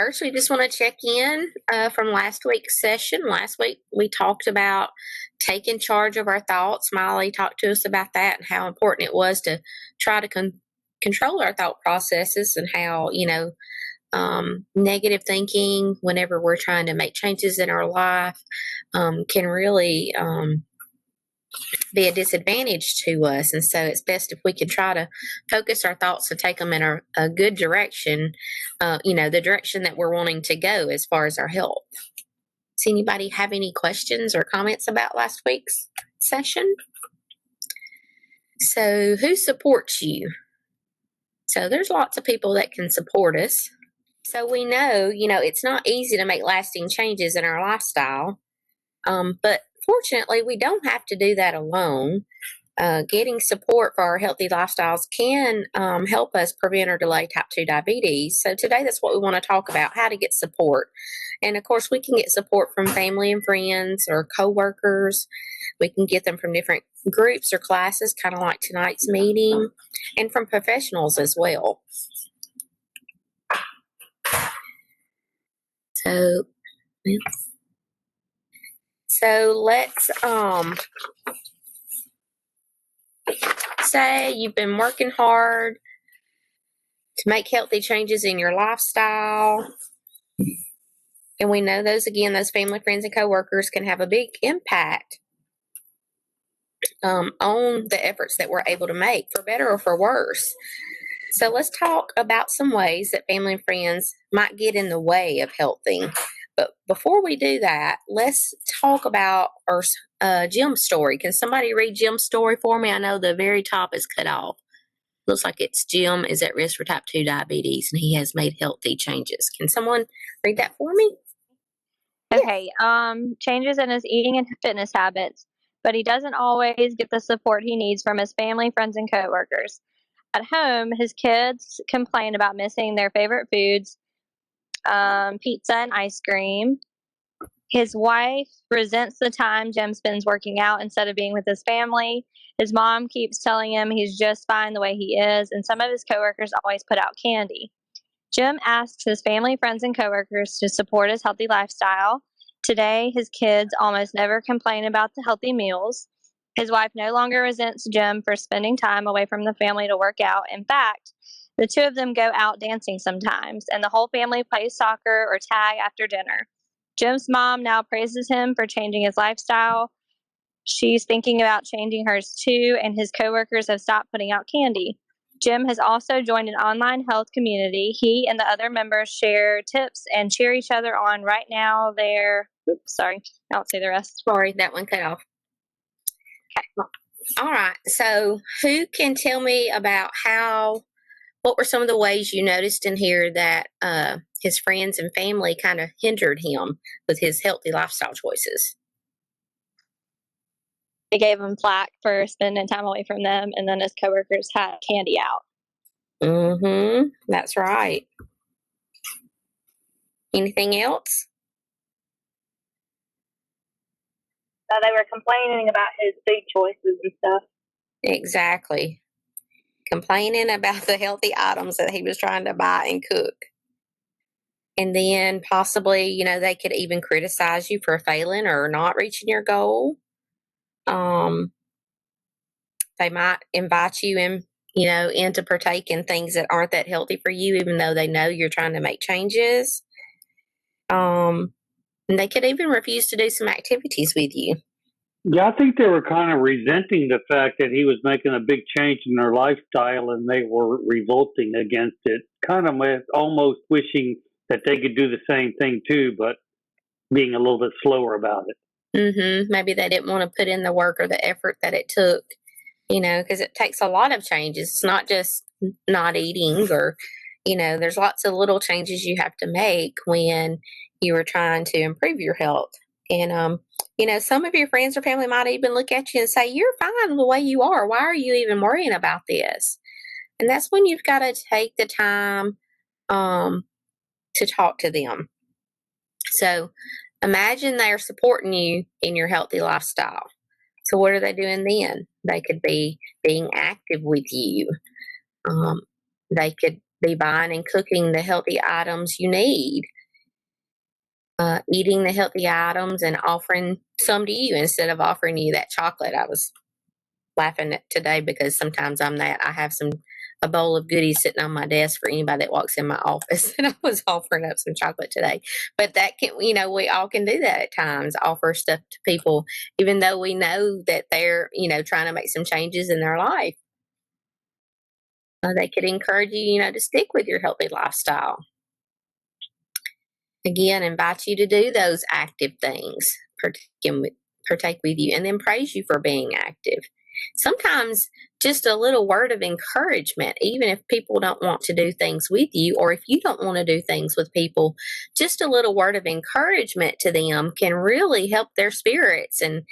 First, we just want to check in from last week's session. Last week, we talked about taking charge of our thoughts. Molly talked to us about that and how important it was to try to control our thought processes and how, negative thinking, whenever we're trying to make changes in our life, can really be a disadvantage to us. And so it's best if we can try to focus our thoughts and take them in a good direction, the direction that we're wanting to go as far as our health. Does anybody have any questions or comments about last week's session? So who supports you? So there's lots of people that can support us. So we know, it's not easy to make lasting changes in our lifestyle, but fortunately, we don't have to do that alone. Getting support for our healthy lifestyles can help us prevent or delay type 2 diabetes. So today, that's what we want to talk about, how to get support. And of course, we can get support from family and friends or coworkers. We can get them from different groups or classes, kind of like tonight's meeting, and from professionals as well. So let's say you've been working hard to make healthy changes in your lifestyle. And we know those family, friends, and coworkers can have a big impact on the efforts that we're able to make, for better or for worse. So let's talk about some ways that family and friends might get in the way of healthy. But before we do that, let's talk about our Jim's story. Can somebody read Jim's story for me? I know the very top is cut off. Looks like it's Jim is at risk for type 2 diabetes, and he has made healthy changes. Can someone read that for me? Okay, changes in his eating and fitness habits, but he doesn't always get the support he needs from his family, friends, and coworkers. At home, his kids complain about missing their favorite foods, pizza and ice cream. His wife resents the time Jim spends working out instead of being with his family. His mom keeps telling him he's just fine the way he is, and some of his coworkers always put out candy. Jim asks his family, friends, and coworkers to support his healthy lifestyle. Today, his kids almost never complain about the healthy meals. His wife no longer resents Jim for spending time away from the family to work out. In fact, the two of them go out dancing sometimes, and the whole family plays soccer or tag after dinner. Jim's mom now praises him for changing his lifestyle. She's thinking about changing hers too, and his coworkers have stopped putting out candy. Jim has also joined an online health community. He and the other members share tips and cheer each other on. Right now, I don't say the rest. Sorry, that one cut off. Okay. All right. So who can tell me about what were some of the ways you noticed in here that his friends and family kind of hindered him with his healthy lifestyle choices? They gave him flack for spending time away from them, and then his coworkers had candy out. Mm-hmm. That's right. Anything else? They were complaining about his food choices and stuff. Exactly. Complaining about the healthy items that he was trying to buy and cook. And then possibly, they could even criticize you for failing or not reaching your goal. They might invite you in to partake in things that aren't that healthy for you, even though they know you're trying to make changes. And they could even refuse to do some activities with you. Yeah, I think they were kind of resenting the fact that he was making a big change in their lifestyle, and they were revolting against it, kind of almost wishing that they could do the same thing too, but being a little bit slower about it. Mm-hmm. Maybe they didn't want to put in the work or the effort that it took, because it takes a lot of changes. It's not just not eating or, there's lots of little changes you have to make when you are trying to improve your health. And, some of your friends or family might even look at you and say, you're fine the way you are. Why are you even worrying about this? And that's when you've got to take the time to talk to them. So imagine they're supporting you in your healthy lifestyle. So what are they doing then? They could be being active with you. They could be buying and cooking the healthy items you need. Eating the healthy items and offering some to you instead of offering you that chocolate. I was laughing at today because sometimes I'm that. I have a bowl of goodies sitting on my desk for anybody that walks in my office, and I was offering up some chocolate today. But that can, we all can do that at times, offer stuff to people, even though we know that they're, trying to make some changes in their life. They could encourage you, to stick with your healthy lifestyle. Again, invite you to do those active things, partake with you, and then praise you for being active. Sometimes just a little word of encouragement, even if people don't want to do things with you, or if you don't want to do things with people, just a little word of encouragement to them can really help their spirits and,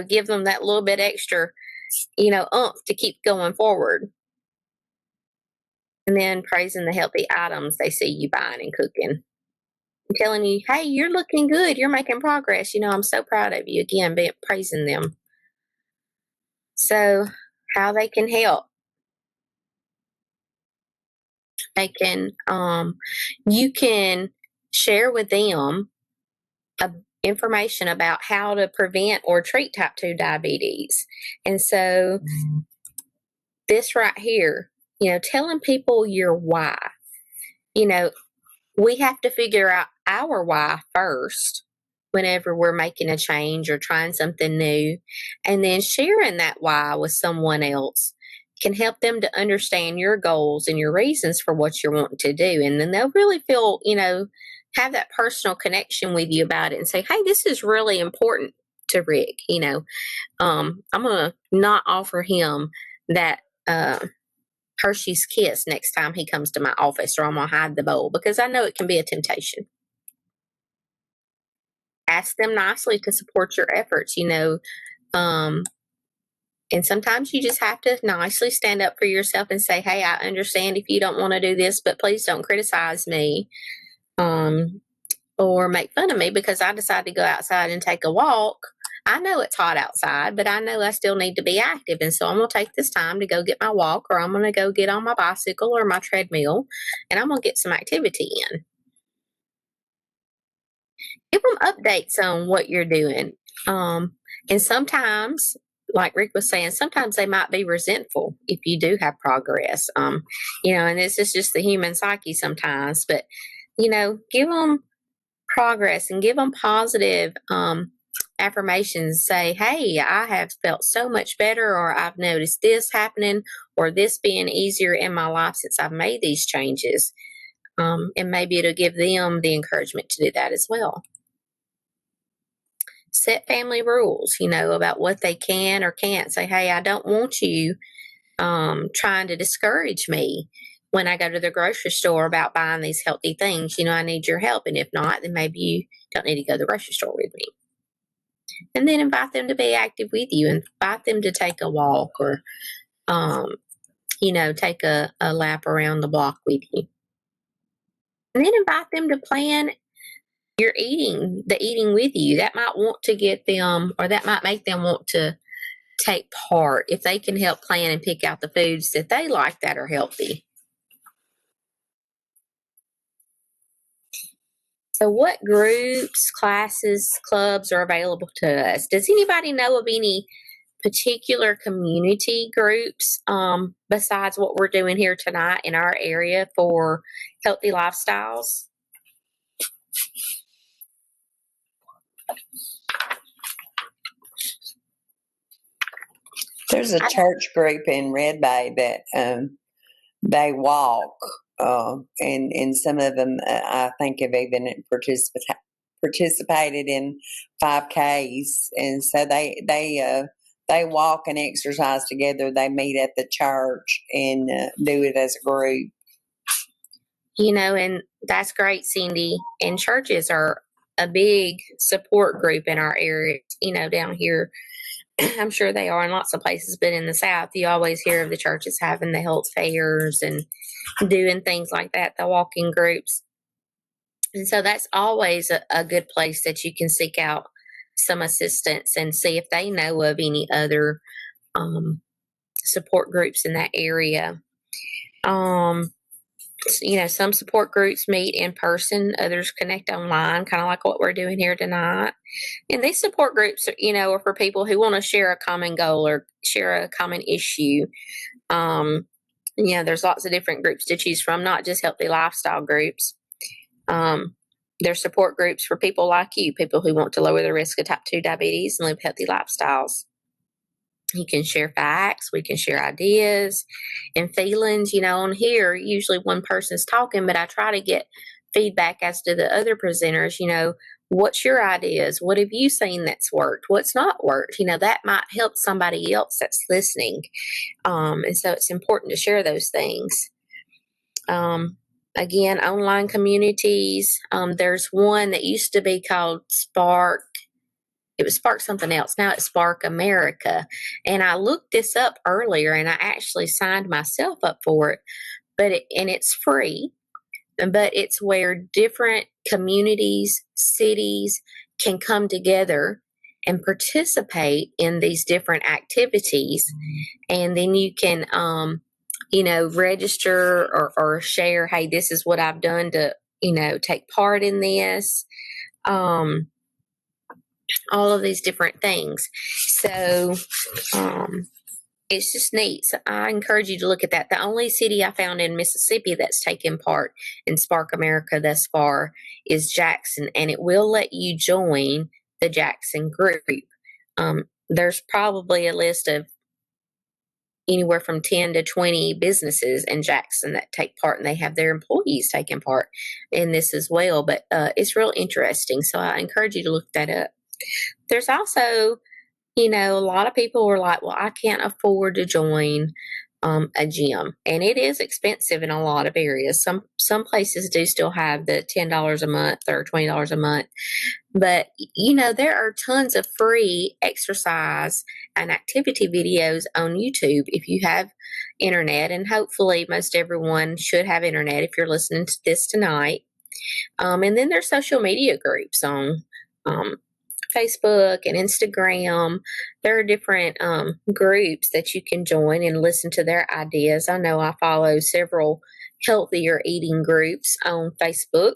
give them that little bit extra, oomph to keep going forward. And then praising the healthy items they see you buying and cooking. Telling you, hey, you're looking good. You're making progress. I'm so proud of you. Again, praising them. So, how they can help. They can, you can share with them information about how to prevent or treat type 2 diabetes. And so, this right here, telling people your why. We have to figure out our why first whenever we're making a change or trying something new. And then sharing that why with someone else can help them to understand your goals and your reasons for what you're wanting to do. And then they'll really feel, have that personal connection with you about it and say, hey, this is really important to Rick. I'm going to not offer him that Hershey's Kiss next time he comes to my office, or I'm going to hide the bowl because I know it can be a temptation. Ask them nicely to support your efforts, and sometimes you just have to nicely stand up for yourself and say, hey, I understand if you don't want to do this, but please don't criticize me or make fun of me because I decided to go outside and take a walk. I know it's hot outside, but I know I still need to be active. And so I'm going to take this time to go get my walk, or I'm going to go get on my bicycle or my treadmill, and I'm going to get some activity in. Give them updates on what you're doing. And sometimes, like Rick was saying, sometimes they might be resentful if you do have progress. And this is just the human psyche sometimes. But, give them progress and give them positive affirmations. Say, hey, I have felt so much better, or I've noticed this happening, or this being easier in my life since I've made these changes. And maybe it'll give them the encouragement to do that as well. Set family rules, about what they can or can't. Say, hey, I don't want you trying to discourage me when I go to the grocery store about buying these healthy things. I need your help. And if not, then maybe you don't need to go to the grocery store with me. And then invite them to be active with you. Invite them to take a walk or, take a lap around the block with you. And then invite them to plan the eating with you. That might want to get them, or that might make them want to take part if they can help plan and pick out the foods that they like that are healthy. So what groups, classes, clubs are available to us? Does anybody know of any particular community groups besides what we're doing here tonight in our area for healthy lifestyles? There's a church group in Red Bay that they walk, and some of them I think have even participated in 5Ks, and so they walk and exercise together. They meet at the church and do it as a group. And that's great, Cindy. And churches are a big support group in our area, down here. I'm sure they are in lots of places, but in the South, you always hear of the churches having the health fairs and doing things like that, the walking groups. And so that's always a good place that you can seek out some assistance and see if they know of any other support groups in that area. some support groups meet in person, others connect online, kind of like what we're doing here tonight. And these support groups, are for people who want to share a common goal or share a common issue. There's lots of different groups to choose from, not just healthy lifestyle groups. There's support groups for people like you, people who want to lower the risk of type 2 diabetes and live healthy lifestyles. You can share facts, we can share ideas and feelings. On here, usually one person's talking, but I try to get feedback as to the other presenters. What's your ideas? What have you seen that's worked? What's not worked? That might help somebody else that's listening. And so it's important to share those things. Again, online communities. There's one that used to be called Spark. It was Spark something else. Now it's Spark America. And I looked this up earlier and I actually signed myself up for it. And it's free, but it's where different communities, cities can come together and participate in these different activities. And then you can, register or share, hey, this is what I've done to, take part in this. All of these different things. So it's just neat. So I encourage you to look at that. The only city I found in Mississippi that's taken part in Spark America thus far is Jackson, and it will let you join the Jackson group. There's probably a list of anywhere from 10 to 20 businesses in Jackson that take part, and they have their employees taking part in this as well. But it's real interesting. So I encourage you to look that up. There's also, a lot of people were like, well, I can't afford to join a gym. And it is expensive in a lot of areas. Some places do still have the $10 a month or $20 a month. But, there are tons of free exercise and activity videos on YouTube if you have internet. And hopefully most everyone should have internet if you're listening to this tonight. And then there's social media groups on Facebook and Instagram. There are different groups that you can join and listen to their ideas. I know I follow several healthier eating groups on Facebook.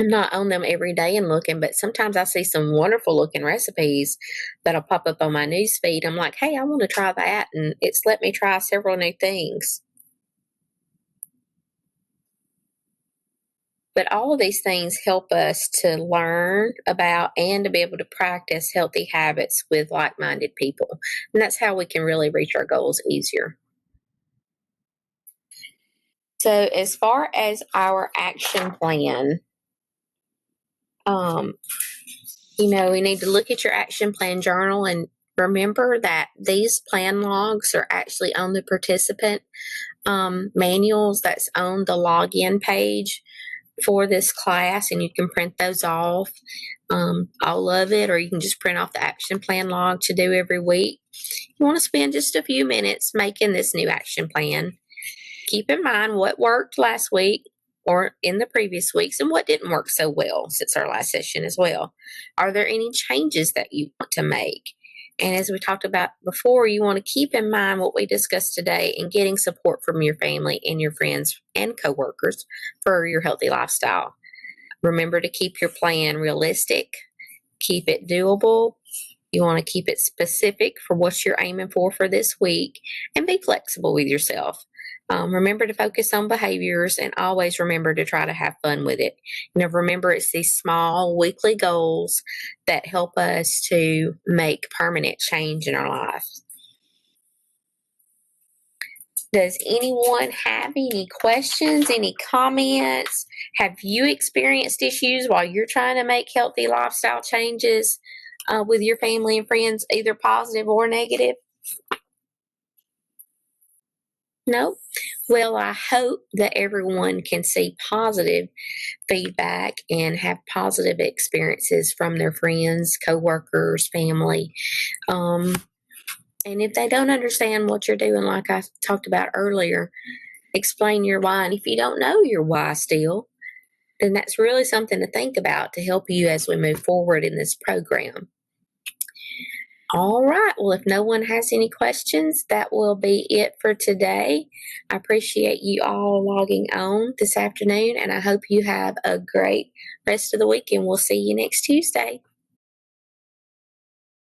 I'm not on them every day and looking, but sometimes I see some wonderful looking recipes that'll pop up on my news feed. I'm like, hey, I want to try that. And it's let me try several new things. But all of these things help us to learn about and to be able to practice healthy habits with like-minded people. And that's how we can really reach our goals easier. So as far as our action plan, we need to look at your action plan journal and remember that these plan logs are actually on the participant manuals that's on the login page for this class, and you can print those off, all of it, or you can just print off the action plan log to do every week. You want to spend just a few minutes making this new action plan. Keep in mind what worked last week or in the previous weeks and what didn't work so well since our last session as well. Are there any changes that you want to make? And as we talked about before, you want to keep in mind what we discussed today and getting support from your family and your friends and coworkers for your healthy lifestyle. Remember to keep your plan realistic, keep it doable. You want to keep it specific for what you're aiming for this week, and be flexible with yourself. Remember to focus on behaviors and always remember to try to have fun with it. Remember it's these small weekly goals that help us to make permanent change in our life. Does anyone have any questions, any comments? Have you experienced issues while you're trying to make healthy lifestyle changes with your family and friends, either positive or negative? No? Well, I hope that everyone can see positive feedback and have positive experiences from their friends, coworkers, family. And if they don't understand what you're doing, like I talked about earlier, explain your why. And if you don't know your why still, then that's really something to think about to help you as we move forward in this program. All right. Well, if no one has any questions, that will be it for today. I appreciate you all logging on this afternoon, and I hope you have a great rest of the week, and we'll see you next Tuesday.